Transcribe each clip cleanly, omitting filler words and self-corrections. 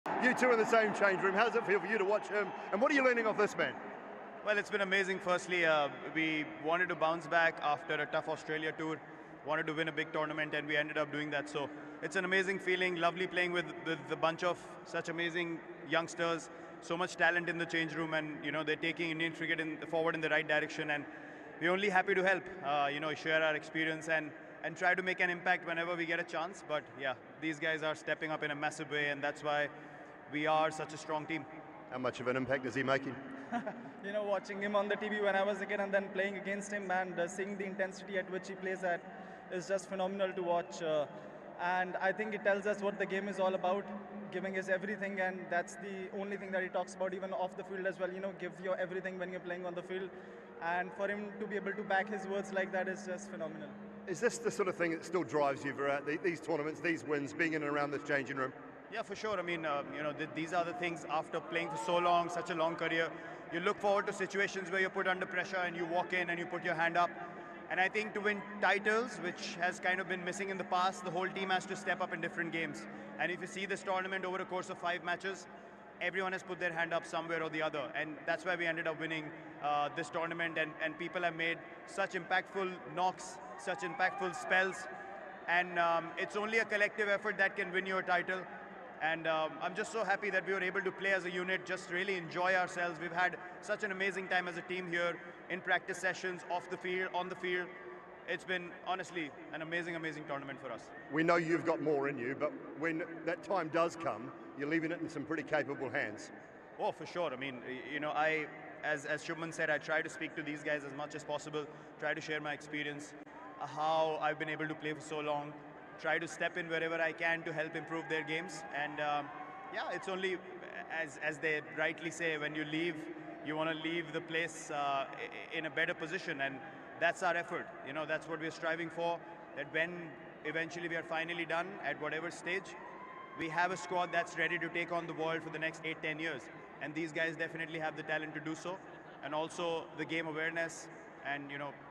You two in the same change room. How does it feel for you to watch him? And what are you learning off this man? Well, it's been amazing. Firstly, we wanted to bounce back after a tough Australia tour, wanted to win a big tournament, and we ended up doing that. So it's an amazing feeling, lovely playing with a bunch of such amazing youngsters, so much talent in the change room, and they're taking Indian cricket forward in the right direction, and we're only happy to help, share our experience and try to make an impact whenever we get a chance. But yeah, these guys are stepping up in a massive way, and that's why we are such a strong team. How much of an impact is he making? Watching him on the TV when I was a kid and then playing against him and seeing the intensity at which he plays at is just phenomenal to watch. And I think it tells us what the game is all about, giving his everything, and that's the only thing that he talks about, even off the field as well. Give your everything when you're playing on the field. And for him to be able to back his words like that is just phenomenal. Is this the sort of thing that still drives you throughout these tournaments, these wins, being in and around this changing room? Yeah, for sure. I mean, these are the things after playing for so long, such a long career. You look forward to situations where you're put under pressure and you walk in and you put your hand up. And I think to win titles, which has kind of been missing in the past, the whole team has to step up in different games. And if you see this tournament over a course of 5 matches, everyone has put their hand up somewhere or the other. And that's why we ended up winning this tournament. And people have made such impactful knocks, such impactful spells. And it's only a collective effort that can win you a title. And I'm just so happy that we were able to play as a unit, just really enjoy ourselves. We've had such an amazing time as a team here in practice sessions, off the field, on the field. It's been, honestly, an amazing, amazing tournament for us. We know you've got more in you, but when that time does come, you're leaving it in some pretty capable hands. Oh, for sure. I mean, as Shubman said, I try to speak to these guys as much as possible, try to share my experience, how I've been able to play for so long, try to step in wherever I can to help improve their games. And yeah, it's only, as they rightly say, when you leave, you want to leave the place in a better position. And that's our effort. That's what we're striving for, that when eventually we are finally done at whatever stage, we have a squad that's ready to take on the world for the next 8-10 years. And these guys definitely have the talent to do so. And also the game awareness. And,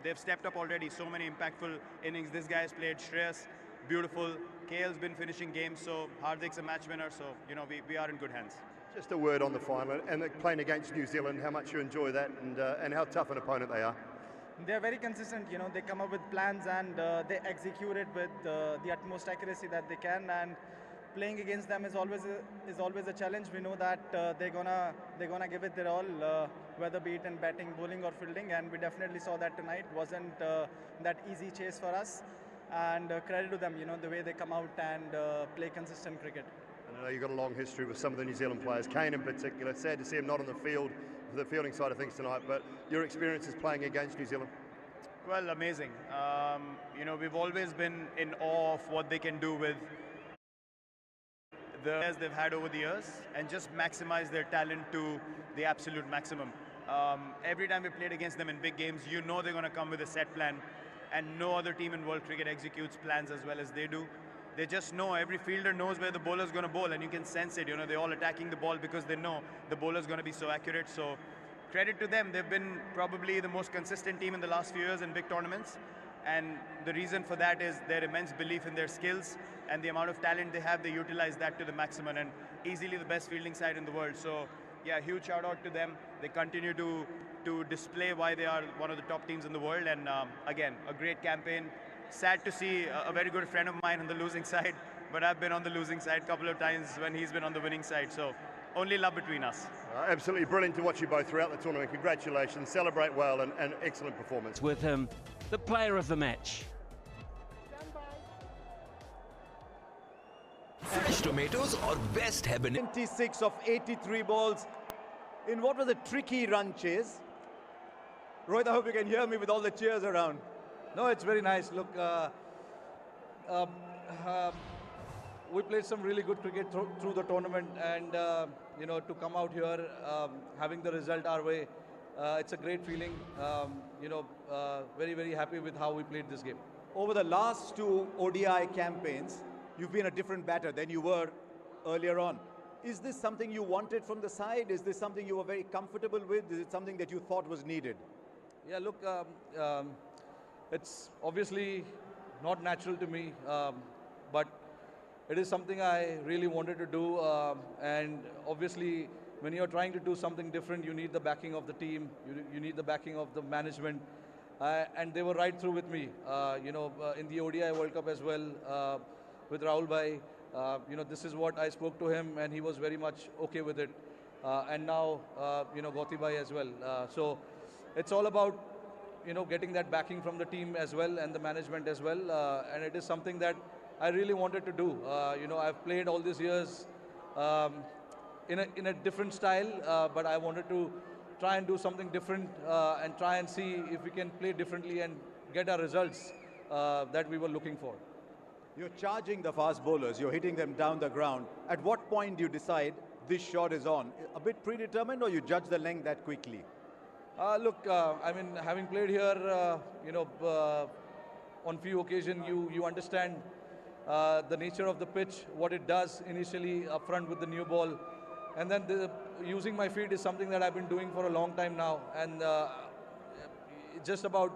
they've stepped up already. So many impactful innings. This guy has played. Shreyas, beautiful. KL's been finishing games. So Hardik's a match winner. So, we are in good hands. Just a word on the final and playing against New Zealand, how much you enjoy that and how tough an opponent they are. They're very consistent. They come up with plans and they execute it with the utmost accuracy that they can. And playing against them is always a challenge. We know that they're gonna give it their all, whether be it in batting, bowling, or fielding. And we definitely saw that tonight. Wasn't that easy chase for us. And credit to them, the way they come out and play consistent cricket. And I know you've got a long history with some of the New Zealand players, Kane in particular. Sad to see him not on the field for the fielding side of things tonight, but your experiences playing against New Zealand? Well, amazing. We've always been in awe of what they can do with the players they've had over the years and just maximize their talent to the absolute maximum. Every time we played against them in big games, they're going to come with a set plan, and no other team in world cricket executes plans as well as they do. They just know, every fielder knows where the bowler's going to bowl, and you can sense it. They're all attacking the ball because they know the bowler's going to be so accurate. So credit to them. They've been probably the most consistent team in the last few years in big tournaments. And the reason for that is their immense belief in their skills and the amount of talent they have. They utilize that to the maximum, and easily the best fielding side in the world. So yeah, huge shout out to them. They continue to display why they are one of the top teams in the world. And again, a great campaign. Sad to see a very good friend of mine on the losing side, but I've been on the losing side a couple of times when he's been on the winning side. So only love between us. Absolutely brilliant to watch you both throughout the tournament. Congratulations, celebrate well, and excellent performance. With the player of the match. Fresh tomatoes or best habanero. 26 of 83 balls in what was a tricky run chase. Rohit, I hope you can hear me with all the cheers around. No, it's very nice. Look, we played some really good cricket through the tournament, and to come out here having the result our way, it's a great feeling. Very, very happy with how we played this game. Over the last 2 ODI campaigns, you've been a different batter than you were earlier on. Is this something you wanted from the side? Is this something you were very comfortable with? Is it something that you thought was needed? Yeah, look, it's obviously not natural to me, but it is something I really wanted to do. And obviously, when you're trying to do something different, you need the backing of the team, you need the backing of the management. And they were right through with me. In the ODI World Cup as well, with Rahul Bhai, this is what I spoke to him, and he was very much okay with it. And now, Gauti Bhai as well. So it's all about, getting that backing from the team as well and the management as well. And it is something that I really wanted to do. I've played all these years in a different style, but I wanted to try and do something different and try and see if we can play differently and get our results that we were looking for. You're charging the fast bowlers, you're hitting them down the ground. At what point do you decide this shot is on? A bit predetermined, or you judge the length that quickly? Having played here, on few occasions, you understand the nature of the pitch, what it does initially up front with the new ball. And then using my feet is something that I've been doing for a long time now. And it's just about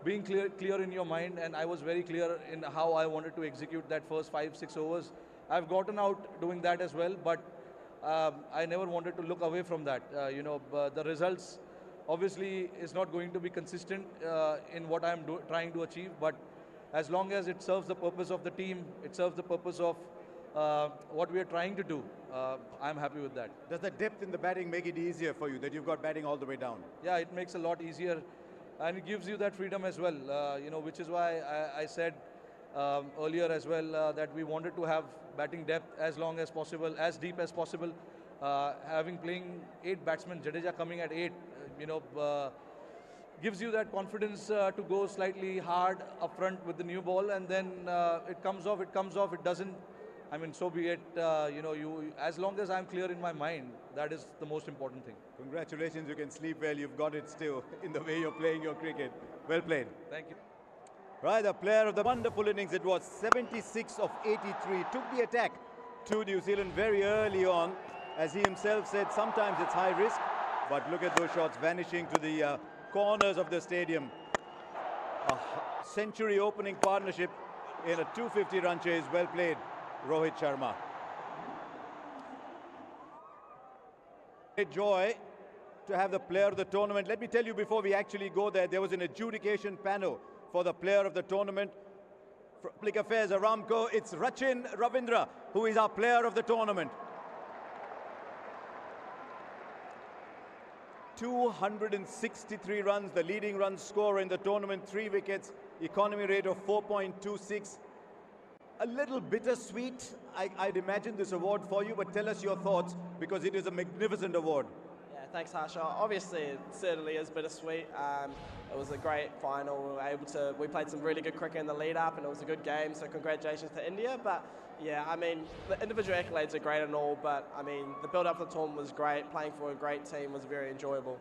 being clear in your mind. And I was very clear in how I wanted to execute that first 5-6 overs. I've gotten out doing that as well, but I never wanted to look away from that. The results obviously is not going to be consistent in what I'm trying to achieve, but as long as it serves the purpose of the team, it serves the purpose of what we are trying to do, I'm happy with that. Does the depth in the batting make it easier for you, that you've got batting all the way down? Yeah, it makes a lot easier, and it gives you that freedom as well, which is why I said earlier as well that we wanted to have batting depth as long as possible, as deep as possible. Playing 8 batsmen, Jadeja coming at 8, gives you that confidence to go slightly hard up front with the new ball, and then it comes off, it doesn't. So be it. As long as I'm clear in my mind, that is the most important thing. Congratulations, you can sleep well. You've got it still in the way you're playing your cricket. Well played. Thank you. Right, the player of the wonderful innings, it was 76 of 83. Took the attack to New Zealand very early on. As he himself said, sometimes it's high risk, but look at those shots vanishing to the corners of the stadium. A century opening partnership in a 250-run chase. Well played, Rohit Sharma. Great joy to have the player of the tournament. Let me tell you, before we actually go there was an adjudication panel for the player of the tournament. For Public Affairs, Aramco, it's Rachin Ravindra, who is our player of the tournament. 263 runs, the leading run scorer in the tournament, 3 wickets, economy rate of 4.26. A little bittersweet, I'd imagine, this award for you, but tell us your thoughts, because it is a magnificent award. Yeah, thanks, Harsha. Obviously, it certainly is bittersweet. It was a great final. We played some really good cricket in the lead up, and it was a good game, so congratulations to India. But yeah, the individual accolades are great and all, but the build-up to the tournament was great. Playing for a great team was very enjoyable.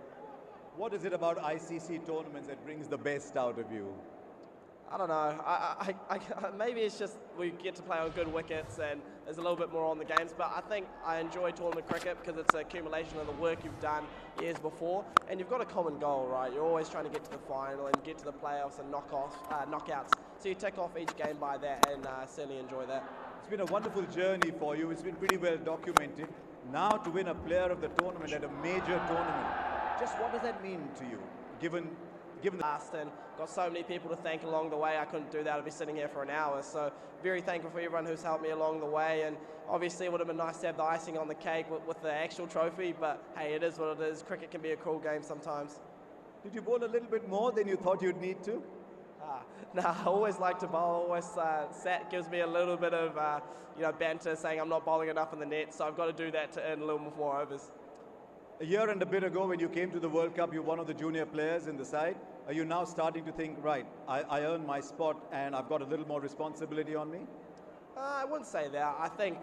What is it about ICC tournaments that brings the best out of you? I don't know. Maybe it's just we get to play on good wickets and there's a little bit more on the games, but I think I enjoy tournament cricket because it's an accumulation of the work you've done years before, and you've got a common goal, right? You're always trying to get to the final and get to the playoffs and knockouts. So you tick off each game by that, and certainly enjoy that. It's been a wonderful journey for you. It's been pretty well documented. Now to win a player of the tournament at a major tournament, just what does that mean to you, given the past, and got so many people to thank along the way. I couldn't do that. I'd be sitting here for an hour. So very thankful for everyone who's helped me along the way. And obviously it would have been nice to have the icing on the cake with the actual trophy, but hey, it is what it is. Cricket can be a cruel game sometimes. Did you bowl a little bit more than you thought you'd need to? I always like to bowl. Always Sat gives me a little bit of banter, saying I'm not bowling enough in the net, so I've got to do that to earn a little more overs. A year and a bit ago, when you came to the World Cup, you're one of the junior players in the side. Are you now starting to think, right, I earned my spot and I've got a little more responsibility on me? I wouldn't say that. I think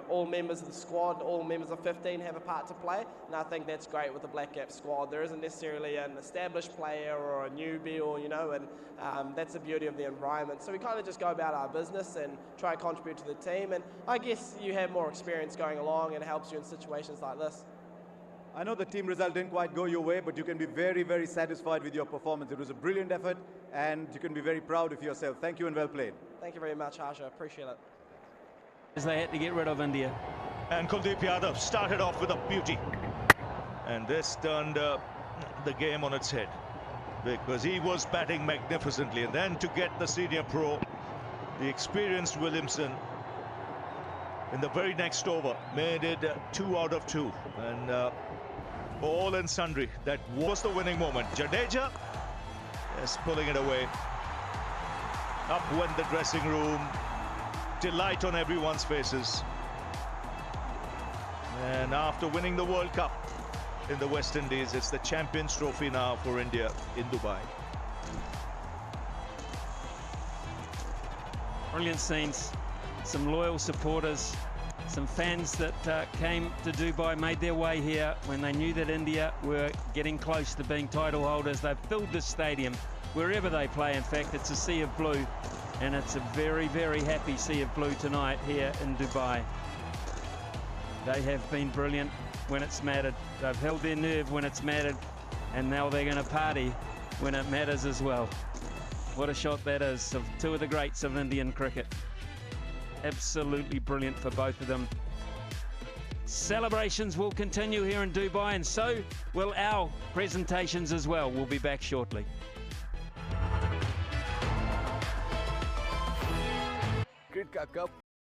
all members of the squad, all members of 15 have a part to play, and I think that's great with the Black Cap squad. There isn't necessarily an established player or a newbie, and that's the beauty of the environment. So we kind of just go about our business and try to contribute to the team, and I guess you have more experience going along and it helps you in situations like this. I know the team result didn't quite go your way, but you can be very, very satisfied with your performance. It was a brilliant effort, and you can be very proud of yourself. Thank you and well played. Thank you very much, Harsha. Appreciate it. as they had to get rid of India. And Kuldeep Yadav started off with a beauty. And this turned the game on its head, because he was batting magnificently. And then to get the senior pro, the experienced Williamson, in the very next over, made it 2 out of 2. And all and sundry, that was the winning moment. Jadeja is pulling it away. Up went the dressing room. Delight on everyone's faces. And after winning the World Cup in the West Indies, it's the Champions Trophy now for India in Dubai. Brilliant scenes. Some loyal supporters, some fans that came to Dubai, made their way here when they knew that India were getting close to being title holders. They've filled the stadium wherever they play. In fact, it's a sea of blue, and it's a very, very happy sea of blue tonight here in Dubai. They have been brilliant when it's mattered. They've held their nerve when it's mattered, and now they're going to party when it matters as well. What a shot that is of two of the greats of Indian cricket. Absolutely brilliant for both of them. Celebrations will continue here in Dubai, and so will our presentations as well. We'll be back shortly. Cricket का cup